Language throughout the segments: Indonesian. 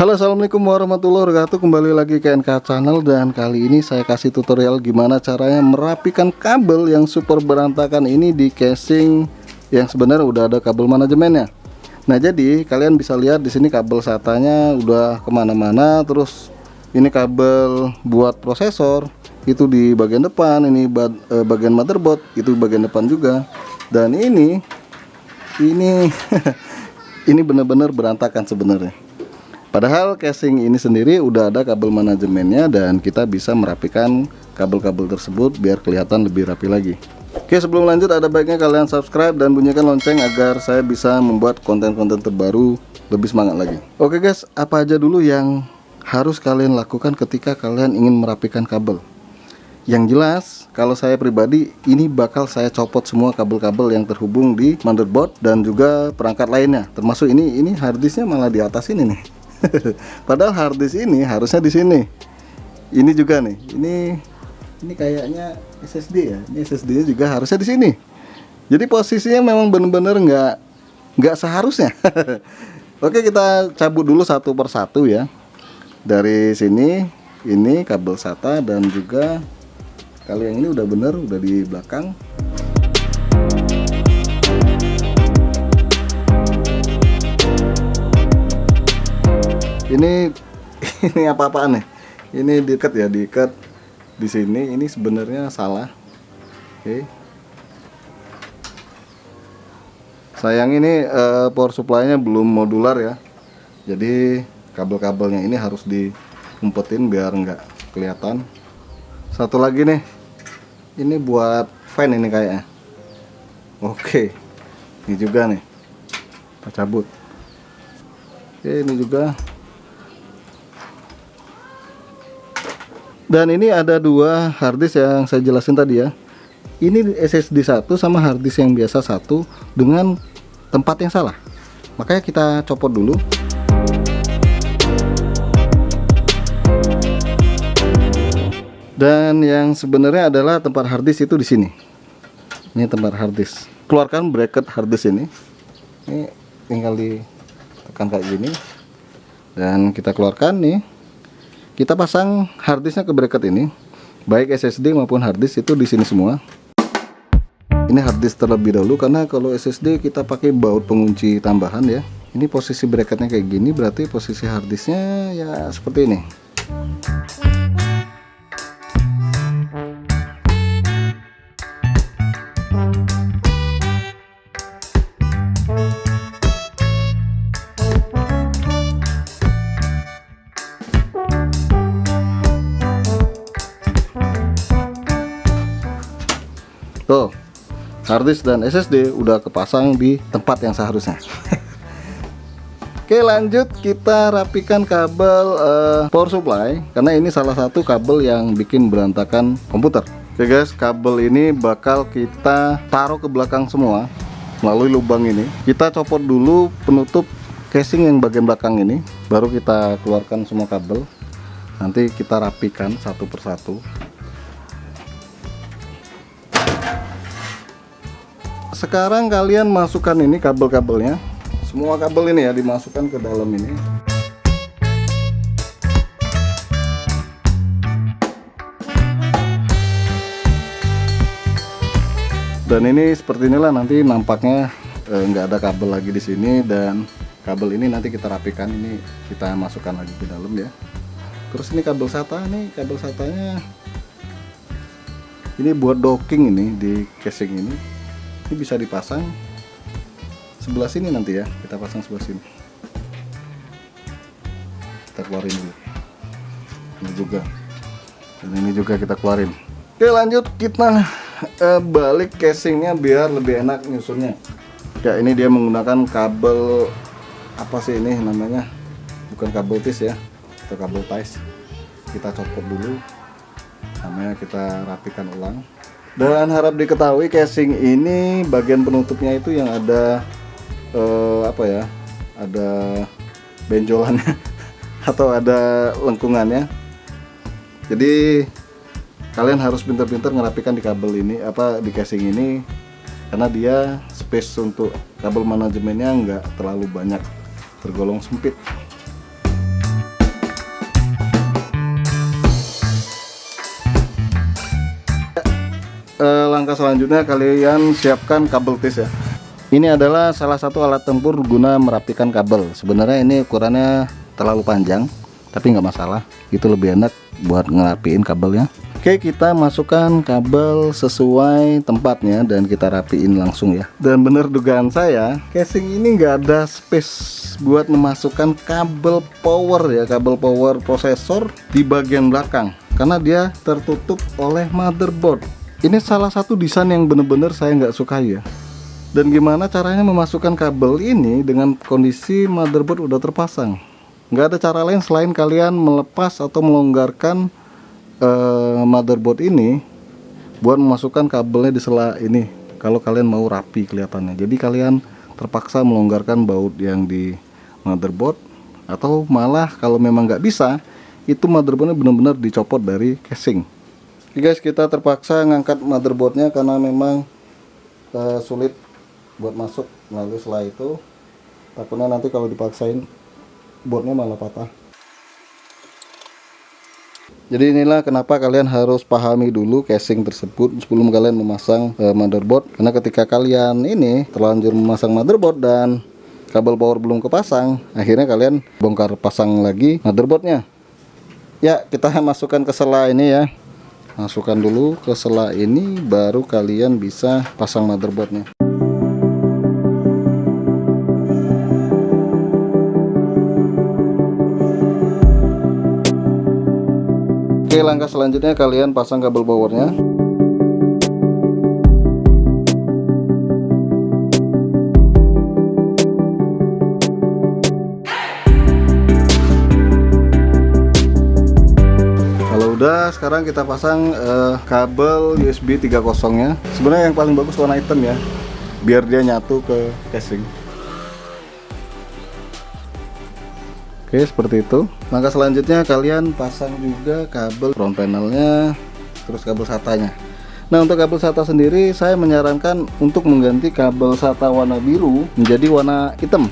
Halo, assalamualaikum warahmatullahi wabarakatuh. Kembali lagi ke NK Channel, dan kali ini saya kasih tutorial gimana caranya merapikan kabel yang super berantakan ini di casing yang sebenarnya udah ada kabel manajemennya. Nah, jadi kalian bisa lihat di sini kabel SATA-nya udah kemana-mana. Terus ini kabel buat prosesor itu di bagian depan, ini bagian motherboard itu bagian depan juga. Dan ini ini benar-benar berantakan sebenarnya. Padahal casing ini sendiri udah ada kabel manajemennya, dan kita bisa merapikan kabel-kabel tersebut biar kelihatan lebih rapi lagi. Oke, sebelum lanjut ada baiknya kalian subscribe dan bunyikan lonceng agar saya bisa membuat konten-konten terbaru lebih semangat lagi. Oke guys, apa aja dulu yang harus kalian lakukan ketika kalian ingin merapikan kabel? Yang jelas, kalau saya pribadi ini bakal saya copot semua kabel-kabel yang terhubung di motherboard dan juga perangkat lainnya. Termasuk ini harddisknya malah di atas ini nih. Padahal harddisk ini harusnya di sini. Ini juga nih. Ini kayaknya SSD ya. Ini SSD-nya juga harusnya di sini. Jadi posisinya memang benar-benar nggak seharusnya. Oke, kita cabut dulu satu persatu ya. Dari sini, ini kabel SATA, dan juga kalau yang ini udah bener, udah di belakang. Ini apa-apaan nih? Ini diikat ya, diikat di sini. Ini sebenarnya salah. Oke. Sayang ini power supply-nya belum modular ya. Jadi kabel-kabelnya ini harus diumpetin biar nggak kelihatan. Satu lagi nih. Ini buat fan ini kayaknya. Oke. Ini juga nih. Kita cabut. Oke, ini juga. Dan ini ada dua harddisk yang saya jelasin tadi ya. Ini SSD 1 sama harddisk yang biasa 1 dengan tempat yang salah. Makanya kita copot dulu. Dan yang sebenarnya adalah tempat harddisk itu di sini. Ini tempat harddisk. Keluarkan bracket harddisk ini. Ini tinggal ditekan kayak gini. Dan kita keluarkan nih. Kita pasang harddisknya ke bracket ini, baik SSD maupun harddisk itu di sini semua. Ini harddisk terlebih dahulu, karena kalau SSD kita pakai baut pengunci tambahan ya. Ini posisi bracketnya kayak gini, berarti posisi harddisknya ya seperti ini. Tuh, harddisk dan SSD udah kepasang di tempat yang seharusnya. Oke, lanjut kita rapikan kabel power supply, karena ini salah satu kabel yang bikin berantakan komputer. Oke guys, kabel ini bakal kita taruh ke belakang semua melalui lubang ini. Kita copot dulu penutup casing yang bagian belakang ini, baru kita keluarkan semua kabel. Nanti kita rapikan satu persatu. Sekarang kalian masukkan ini kabel-kabelnya, semua kabel ini ya dimasukkan ke dalam ini. Dan ini seperti inilah nanti nampaknya, nggak ada kabel lagi di sini. Dan kabel ini nanti kita rapikan, ini kita masukkan lagi ke dalam ya. Terus ini kabel SATA, nih kabel SATA-nya ini buat docking ini di casing ini. Ini bisa dipasang sebelah sini nanti ya, kita pasang sebelah sini. Kita keluarin dulu. Ini juga, dan ini juga kita keluarin. Oke, lanjut kita balik casingnya biar lebih enak nyusunnya. Ya, ini dia menggunakan kabel apa sih ini namanya? Bukan kabel tis ya, atau kabel ties. Kita copot dulu, namanya kita rapikan ulang. Dan harap diketahui casing ini bagian penutupnya itu yang ada apa ya, ada benjolannya atau ada lengkungannya. Jadi kalian harus pintar-pintar ngerapikan di kabel ini, di casing ini, karena dia space untuk kabel manajemennya nggak terlalu banyak, tergolong sempit. langkah selanjutnya kalian siapkan kabel tis ya. Ini adalah salah satu alat tempur guna merapikan kabel. Sebenarnya ini ukurannya terlalu panjang, tapi nggak masalah, itu lebih enak buat ngerapiin kabelnya. Oke, kita masukkan kabel sesuai tempatnya dan kita rapiin langsung ya. Dan bener dugaan saya, casing ini nggak ada space buat memasukkan kabel power ya, kabel power prosesor di bagian belakang, karena dia tertutup oleh motherboard. Ini salah satu desain yang bener-bener saya nggak sukai ya. Dan gimana caranya memasukkan kabel ini dengan kondisi motherboard udah terpasang? Nggak ada cara lain selain kalian melepas atau melonggarkan motherboard ini buat memasukkan kabelnya di sela ini. Kalau kalian mau rapi kelihatannya, jadi kalian terpaksa melonggarkan baut yang di motherboard, atau malah kalau memang nggak bisa, itu motherboardnya benar-benar dicopot dari casing. Oke guys, kita terpaksa ngangkat motherboardnya karena memang sulit buat masuk melalui sela itu. Takutnya nanti kalau dipaksain boardnya malah patah. Jadi inilah kenapa kalian harus pahami dulu casing tersebut sebelum kalian memasang motherboard. Karena ketika kalian ini terlanjur memasang motherboard dan kabel power belum kepasang, akhirnya kalian bongkar pasang lagi motherboardnya. Ya, kita masukkan ke sela ini ya. Masukkan dulu ke sela ini, baru kalian bisa pasang motherboardnya. Oke, langkah selanjutnya kalian pasang kabel powernya. Kalau udah, sekarang kita pasang kabel USB 3.0 nya. Sebenarnya yang paling bagus warna hitam ya, biar dia nyatu ke casing. Oke, seperti itu. Langkah selanjutnya kalian pasang juga kabel front panelnya, terus kabel SATA-nya. Nah, untuk kabel SATA sendiri saya menyarankan untuk mengganti kabel SATA warna biru menjadi warna hitam,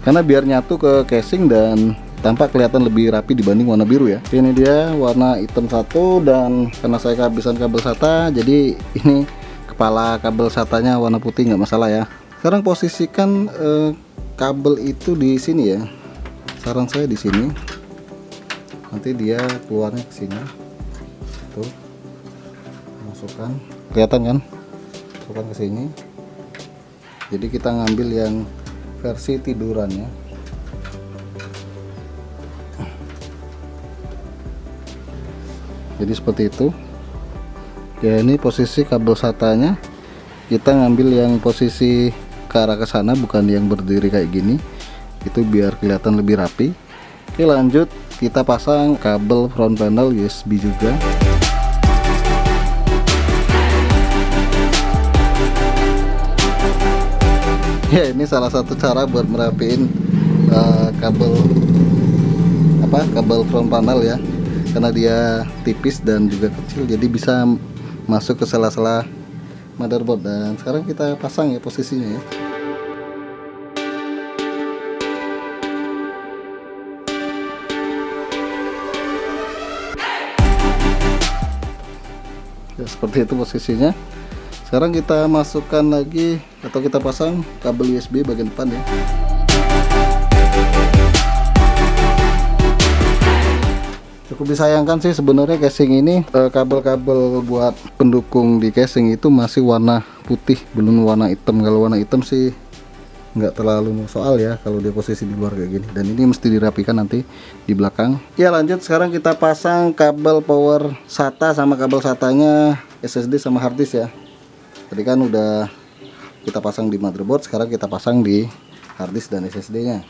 karena biar nyatu ke casing dan tampak kelihatan lebih rapi dibanding warna biru ya. Ini dia warna hitam satu, dan karena saya kehabisan kabel SATA, jadi ini kepala kabel SATA-nya warna putih, nggak masalah ya. Sekarang posisikan kabel itu di sini ya. Saran saya di sini, nanti dia keluarnya ke sini. Tuh, masukkan, kelihatan kan? Masukkan ke sini. Jadi kita ngambil yang versi tidurannya. Jadi seperti itu. Ya, ini posisi kabel SATA-nya. Kita ngambil yang posisi ke arah ke sana, bukan yang berdiri kayak gini. Itu biar kelihatan lebih rapi. Oke, lanjut kita pasang kabel front panel USB juga. Ya, ini salah satu cara buat merapiin kabel front panel ya, karena dia tipis dan juga kecil, jadi bisa masuk ke sela-sela motherboard. Dan sekarang kita pasang ya posisinya ya. Ya, seperti itu posisinya. Sekarang kita masukkan lagi atau kita pasang kabel USB bagian depan ya. Cukup disayangkan sih sebenarnya casing ini, kabel-kabel buat pendukung di casing itu masih warna putih, belum warna hitam. Kalau warna hitam sih nggak terlalu soal ya kalau dia posisi di luar kayak gini, dan ini mesti dirapikan nanti di belakang ya. Lanjut, sekarang kita pasang kabel power SATA sama kabel SATA-nya SSD sama harddisk ya. Tadi kan udah kita pasang di motherboard, sekarang kita pasang di harddisk dan SSD-nya.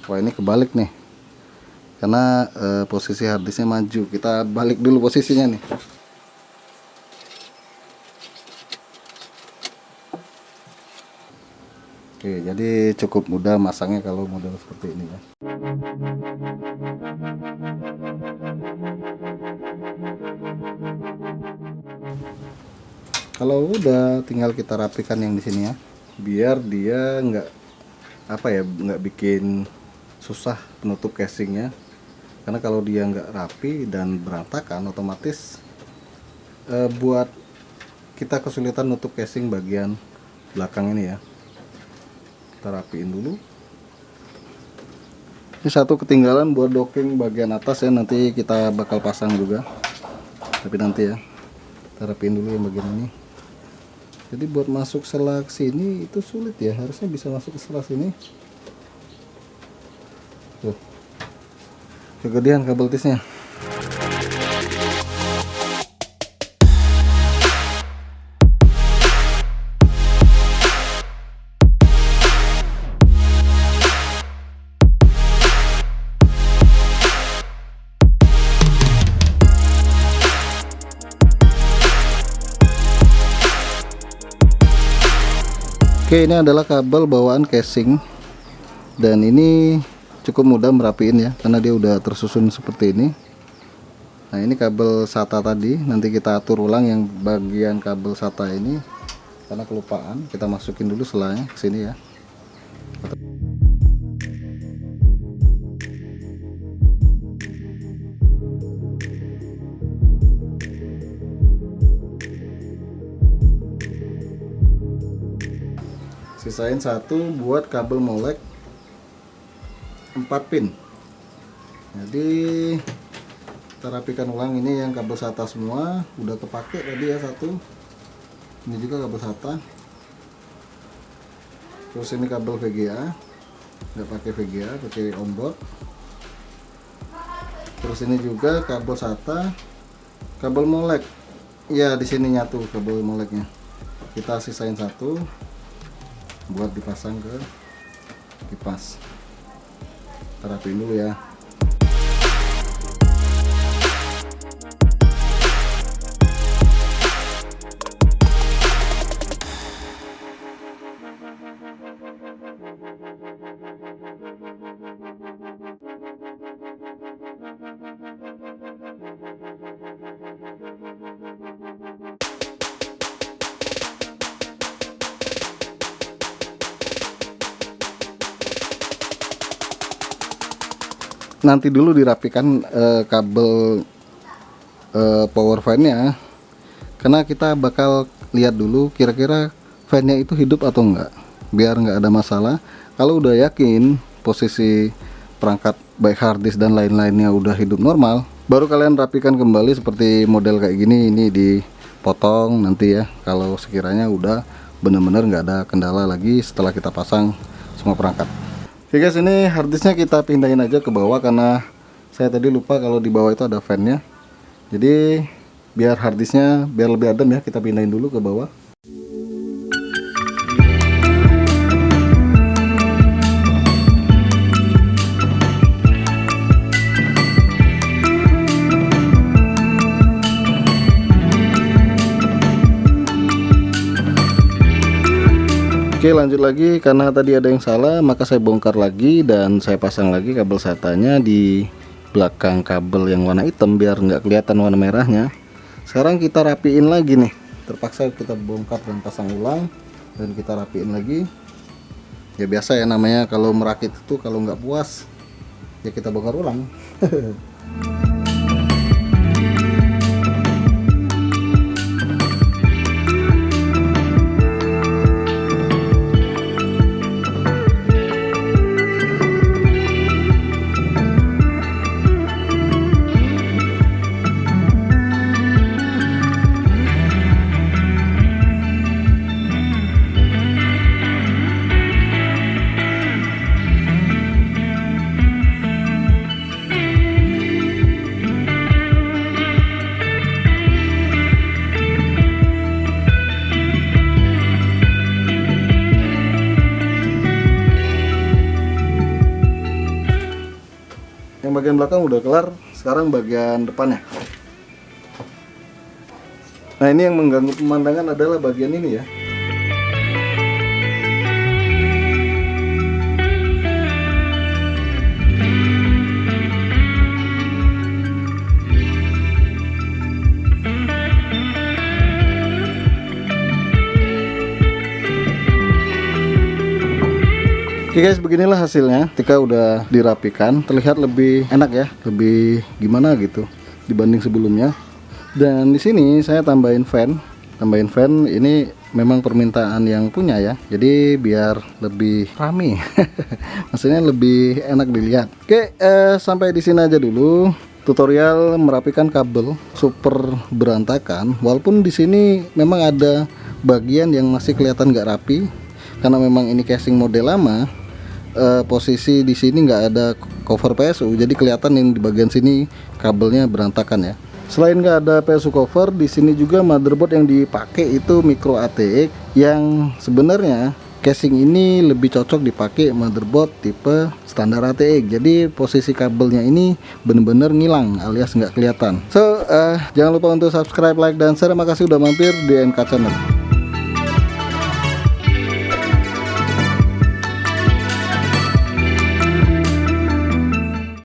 Wah, ini kebalik nih, karena posisi harddisknya maju. Kita balik dulu posisinya nih. Oke, jadi cukup mudah masangnya kalau model seperti ini ya. Kalau udah, tinggal kita rapikan yang di sini ya, biar dia nggak bikin susah penutup casingnya. Karena kalau dia nggak rapi dan berantakan, otomatis buat kita kesulitan nutup casing bagian belakang ini ya. Kita rapiin dulu. Ini satu ketinggalan buat docking bagian atas ya, nanti kita bakal pasang juga. Tapi nanti ya, kita rapiin dulu yang bagian ini. Jadi buat masuk sela sini itu sulit ya, harusnya bisa masuk ke sela sini. Tuh, kegedean kabel tisnya. Oke, ini adalah kabel bawaan casing, dan ini cukup mudah merapiin ya, karena dia udah tersusun seperti ini. Nah, ini kabel SATA tadi, nanti kita atur ulang yang bagian kabel SATA ini, karena kelupaan. Kita masukin dulu selanya ke sini ya. Sisain satu buat kabel molek 4 pin. Jadi kita rapikan ulang, ini yang kabel SATA semua udah kepake tadi ya satu. Ini juga kabel SATA. Terus ini kabel VGA, nggak pakai VGA, pakai onboard. Terus ini juga kabel SATA, kabel molek. Ya di sini nyatu kabel moleknya. Kita sisain satu buat dipasang ke kipas. Kita rapiin dulu ya. Nanti dulu dirapikan kabel power fan-nya, karena kita bakal lihat dulu kira-kira fan-nya itu hidup atau enggak, biar nggak ada masalah. Kalau udah yakin posisi perangkat baik hard disk dan lain-lainnya udah hidup normal, baru kalian rapikan kembali seperti model kayak gini. Ini dipotong nanti ya, kalau sekiranya udah bener-bener nggak ada kendala lagi setelah kita pasang semua perangkat. Oke guys, ini harddisknya kita pindahin aja ke bawah, karena saya tadi lupa kalau di bawah itu ada fan-nya. Jadi biar harddisknya biar lebih adem ya, kita pindahin dulu ke bawah. Oke, lanjut lagi, karena tadi ada yang salah maka saya bongkar lagi dan saya pasang lagi kabel SATA-nya di belakang kabel yang warna hitam biar nggak kelihatan warna merahnya. Sekarang kita rapiin lagi nih, terpaksa kita bongkar dan pasang ulang dan kita rapiin lagi. Ya biasa ya namanya kalau merakit itu, kalau nggak puas ya kita bongkar ulang. Yang bagian belakang udah kelar, sekarang bagian depannya. Nah, ini yang mengganggu pemandangan adalah bagian ini ya. Oke guys, beginilah hasilnya. Ketika udah dirapikan, terlihat lebih enak ya, lebih gimana gitu dibanding sebelumnya. Dan di sini saya tambahin fan tambahin fan. Ini memang permintaan yang punya ya, jadi biar lebih rame maksudnya lebih enak dilihat. Oke, sampai di sini aja dulu tutorial merapikan kabel super berantakan. Walaupun di sini memang ada bagian yang masih kelihatan nggak rapi karena memang ini casing model lama. Posisi di sini nggak ada cover PSU, jadi kelihatan yang di bagian sini kabelnya berantakan ya. Selain nggak ada PSU cover, di sini juga motherboard yang dipakai itu micro ATX, yang sebenarnya casing ini lebih cocok dipakai motherboard tipe standar ATX. Jadi posisi kabelnya ini bener-bener ngilang alias nggak kelihatan. So jangan lupa untuk subscribe, like, dan share. Makasih udah mampir di MK Channel.